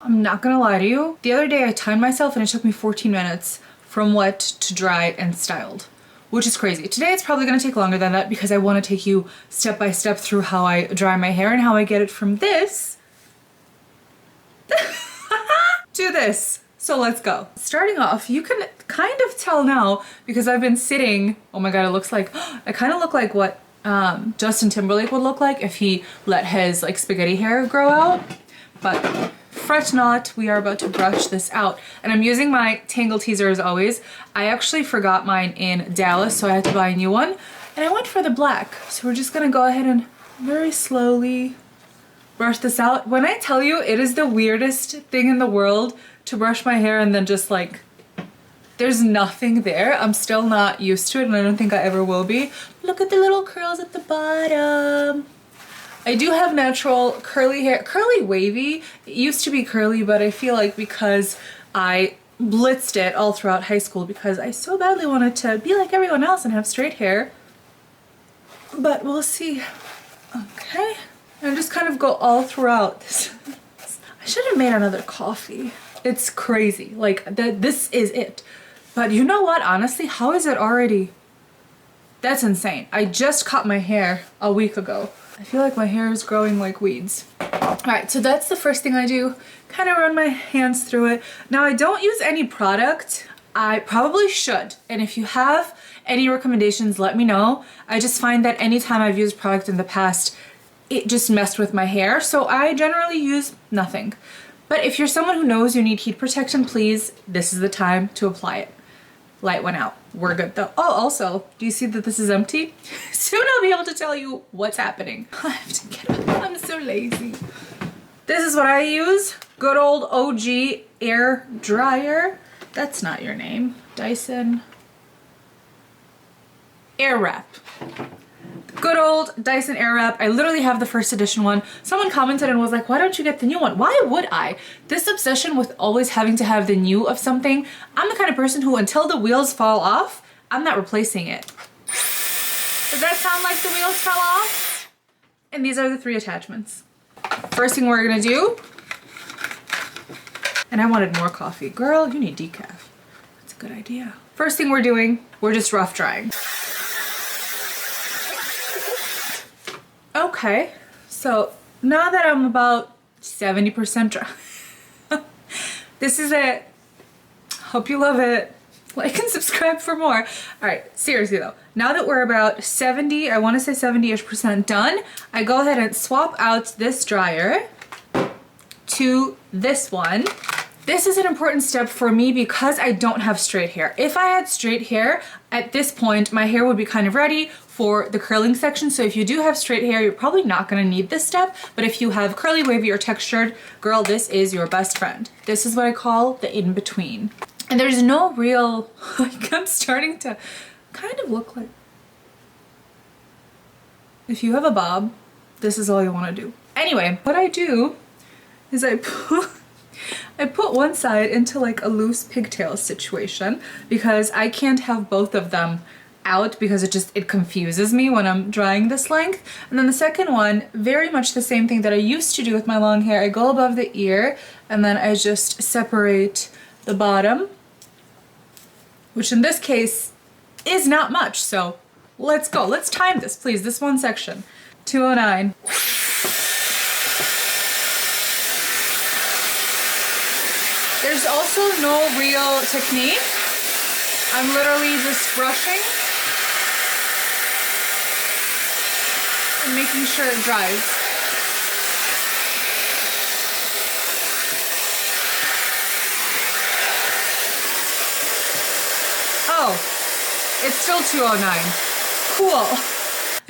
I'm not gonna lie to you. The other day I timed myself and it took me 14 minutes from wet to dry and styled, which is crazy. Today it's probably gonna take longer than that because I wanna take you step by step through how I dry my hair and how I get it from this to this. So let's go. Starting off, you can kind of tell now because I've been sitting, oh my God, it looks like, I kind of look like what Justin Timberlake would look like if he let his like spaghetti hair grow out. But fret not, we are about to brush this out. And I'm using my Tangle Teezer as always. I actually forgot mine in Dallas, so I had to buy a new one. And I went for the black. So we're just gonna go ahead and very slowly brush this out. When I tell you it is the weirdest thing in the world to brush my hair and then just like, there's nothing there. I'm still not used to it and I don't think I ever will be. Look at the little curls at the bottom. I do have natural curly hair, curly wavy. It used to be curly, but I feel like because I blitzed it all throughout high school because I so badly wanted to be like everyone else and have straight hair. But we'll see. Okay. And just kind of go all throughout this. I should have made another coffee. It's crazy. Like this is it. But you know what? Honestly, how is it already? That's insane. I just cut my hair a week ago. I feel like my hair is growing like weeds. All right, so that's the first thing I do. Kind of run my hands through it. Now I don't use any product. I probably should. And if you have any recommendations, let me know. I just find that anytime I've used product in the past, it just messed with my hair. So I generally use nothing. But if you're someone who knows you need heat protection, please, this is the time to apply it. Light went out. We're good though. Oh, also, do you see that this is empty? Soon I'll be able to tell you what's happening. I have to get up. I'm so lazy. This is what I use. Good old OG air dryer. That's not your name. Dyson Airwrap. Good old Dyson Airwrap. I literally have the first edition one. Someone commented and was like, why don't you get the new one? Why would I? This obsession with always having to have the new of something, I'm the kind of person who until the wheels fall off, I'm not replacing it. Does that sound like the wheels fell off? And these are the 3 attachments. First thing we're gonna do, and I wanted more coffee. Girl, you need decaf. That's a good idea. First thing we're doing, we're just rough drying. Okay, so now that I'm about 70% dry, this is it. Hope you love it. Like and subscribe for more. All right, seriously though, now that we're about 70, I want to say 70-ish% done, I go ahead and swap out this dryer to this one. This is an important step for me because I don't have straight hair. If I had straight hair, at this point, my hair would be kind of ready for the curling section. So if you do have straight hair, you're probably not gonna need this step. But if you have curly, wavy, or textured, girl, this is your best friend. This is what I call the in-between. And there's no real, like I'm starting to kind of look like, if you have a bob, this is all you wanna do. Anyway, what I do is I put one side into like a loose pigtail situation because I can't have both of them out because it confuses me when I'm drying this length. And then the second one, very much the same thing that I used to do with my long hair. I go above the ear and then I just separate the bottom, which in this case is not much. So let's go. Let's time this, please. This one section, 209. There's also no real technique. I'm literally just brushing and making sure it dries. Oh, it's still 209. Cool.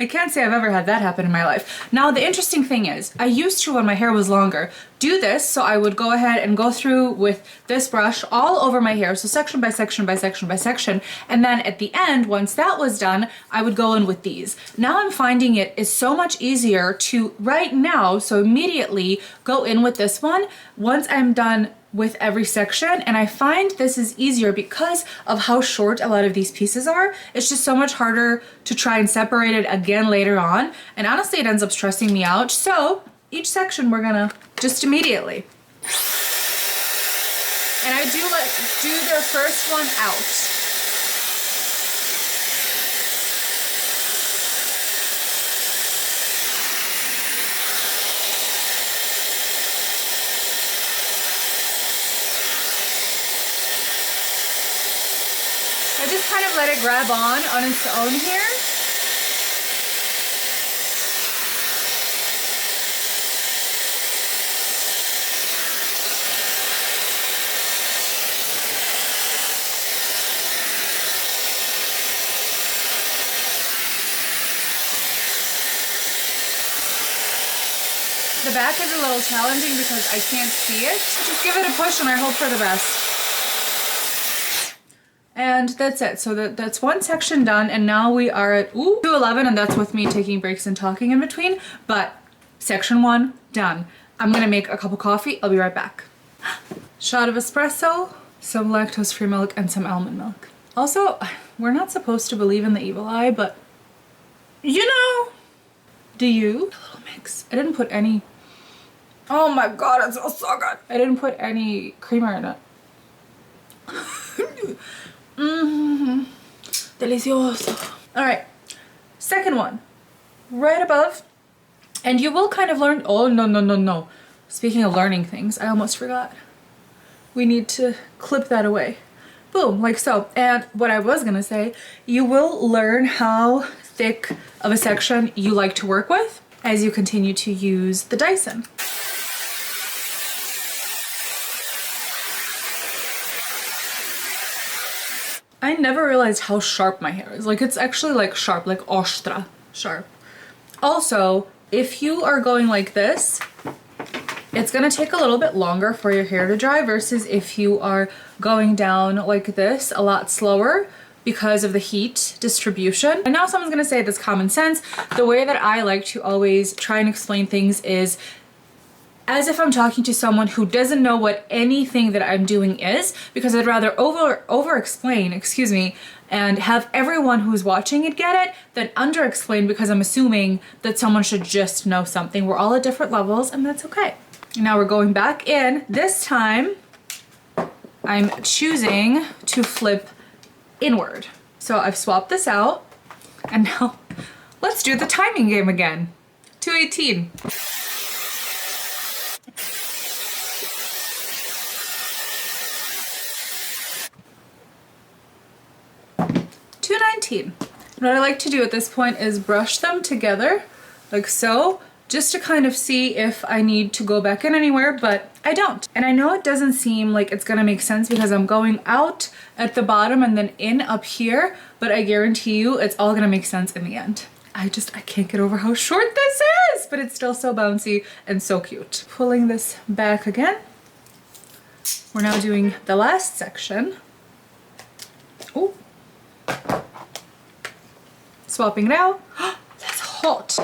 I can't say I've ever had that happen in my life. Now, the interesting thing is, I used to, when my hair was longer, do this. So I would go ahead and go through with this brush all over my hair. So section by section by section by section. And then at the end, once that was done, I would go in with these. Now I'm finding it is so much easier to right now, so immediately go in with this one once I'm done with every section, and I find this is easier because of how short a lot of these pieces are. It's just so much harder to try and separate it again later on, and honestly it ends up stressing me out. So each section we're gonna just immediately And I do their first one out. I just kind of let it grab on its own here. The back is a little challenging because I can't see it. Just give it a push and I hope for the best. And that's it. So that's one section done, and now we are at 2:11, and that's with me taking breaks and talking in between. But section 1 done. I'm gonna make a cup of coffee. I'll be right back. Shot of espresso, some lactose-free milk, and some almond milk. Also, we're not supposed to believe in the evil eye, but you know, do you? A little mix. I didn't put any. Oh my god, it smells so good. I didn't put any creamer in it. Delicioso. All right, second one, right above, and you will kind of learn. Oh, no. Speaking of learning things, I almost forgot. We need to clip that away. Boom, like so. And what I was gonna say, you will learn how thick of a section you like to work with as you continue to use the Dyson. I never realized how sharp my hair is. Like, it's actually like sharp, like ostra sharp. Also, if you are going like this, it's gonna take a little bit longer for your hair to dry versus if you are going down like this a lot slower because of the heat distribution. I know someone's gonna say that's common sense. The way that I like to always try and explain things is as if I'm talking to someone who doesn't know what anything that I'm doing is, because I'd rather over explain, excuse me, and have everyone who's watching it get it than under explain, because I'm assuming that someone should just know something. We're all at different levels, and that's okay. Now we're going back in. This time I'm choosing to flip inward. So I've swapped this out, and now let's do the timing game again. 2:18. 2:19. What I like to do at this point is brush them together like so, just to kind of see if I need to go back in anywhere, but I don't. And I know it doesn't seem like it's gonna make sense because I'm going out at the bottom and then in up here, but I guarantee you it's all gonna make sense in the end. I can't get over how short this is, but it's still so bouncy and so cute. Pulling this back again. We're now doing the last section. Oh. Swapping it out. That's hot.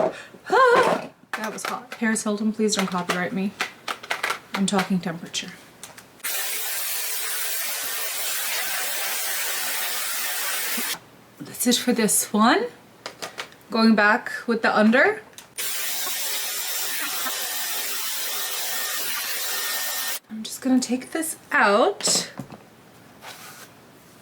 Ah, that was hot. Paris Hilton, please don't copyright me. I'm talking temperature. That's it for this one. Going back with the under. I'm just gonna take this out,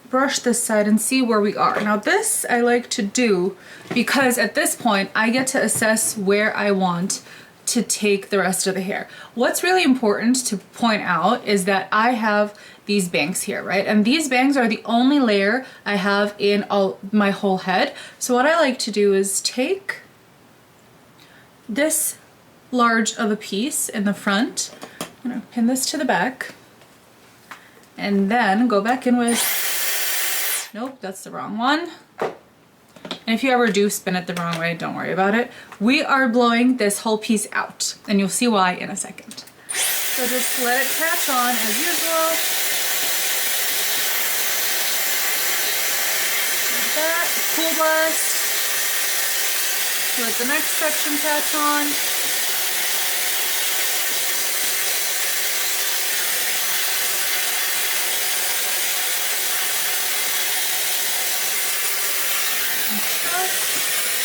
brush this side, and see where we are. Now this I like to do because at this point I get to assess where I want to take the rest of the hair. What's really important to point out is that I have these bangs here, right? And these bangs are the only layer I have in my whole head. So what I like to do is take this large of a piece in the front, I'm gonna pin this to the back, and then go back in with, nope, that's the wrong one. And if you ever do spin it the wrong way, don't worry about it. We are blowing this whole piece out, and you'll see why in a second. So just let it catch on as usual. Like that, cool blast. Let the next section catch on.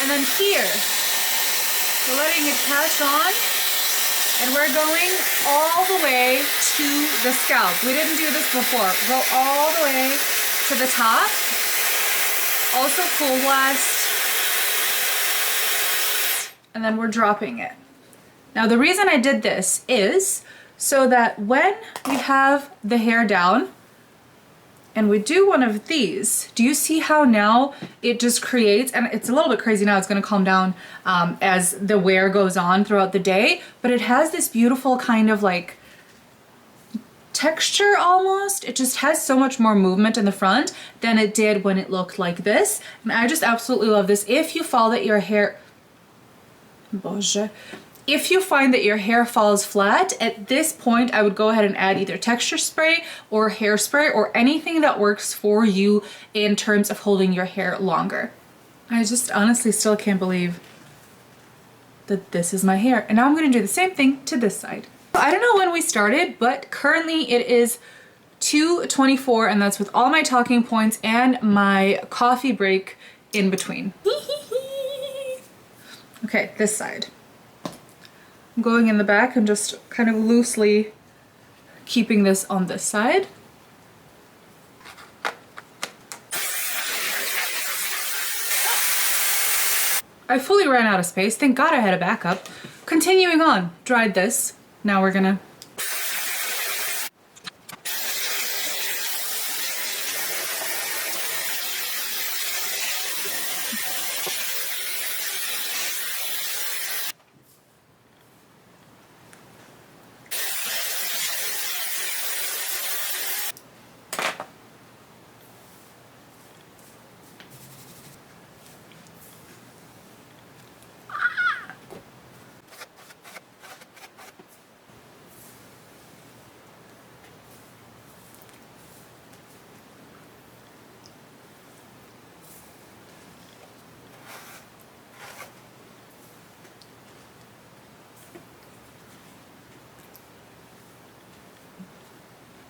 And then here, we're letting it catch on And we're going all the way to the scalp. We didn't do this before. Go all the way to the top. Also cool blast. And then we're dropping it. Now the reason I did this is so that when we have the hair down and we do one of these, do you see how now it just creates, and it's a little bit crazy now, it's gonna calm down as the wear goes on throughout the day, but it has this beautiful kind of like texture almost. It just has so much more movement in the front than it did when it looked like this. And I just absolutely love this. If you fall that your hair, Boże. If you find that your hair falls flat, at this point I would go ahead and add either texture spray or hairspray or anything that works for you in terms of holding your hair longer. I just honestly still can't believe that this is my hair. And now I'm gonna do the same thing to this side. I don't know when we started, but currently it is 2:24, and that's with all my talking points and my coffee break in between. Okay, this side. I'm going in the back and just kind of loosely keeping this on this side. I fully ran out of space. Thank God I had a backup. Continuing on, dried this. Now we're gonna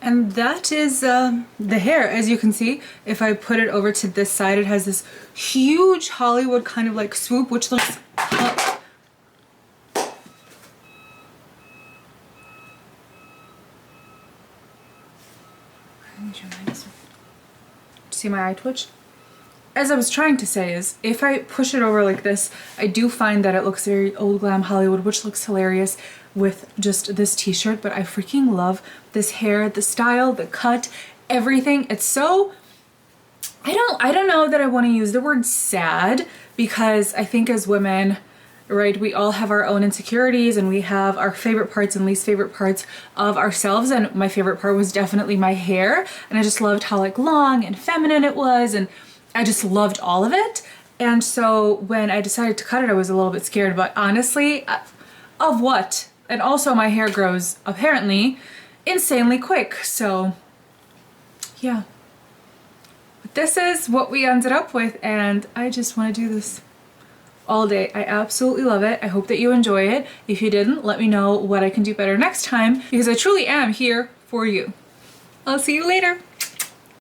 and that is the hair. As you can see, if I put it over to this side, it has this huge Hollywood kind of like swoop, which looks see my eye twitch? As I was trying to say is, if I push it over like this, I do find that it looks very old glam Hollywood, which looks hilarious with just this t-shirt, but I freaking love this hair, the style, the cut, everything. It's so, I don't know that I want to use the word sad, because I think as women, right, we all have our own insecurities and we have our favorite parts and least favorite parts of ourselves, and my favorite part was definitely my hair, and I just loved how like long and feminine it was, and I just loved all of it. And so when I decided to cut it, I was a little bit scared, but honestly, of what? And also my hair grows apparently insanely quick, so yeah. But this is what we ended up with, and I just want to do this all day. I absolutely love it. I hope that you enjoy it. If you didn't, let me know what I can do better next time, because I truly am here for you. I'll see you later.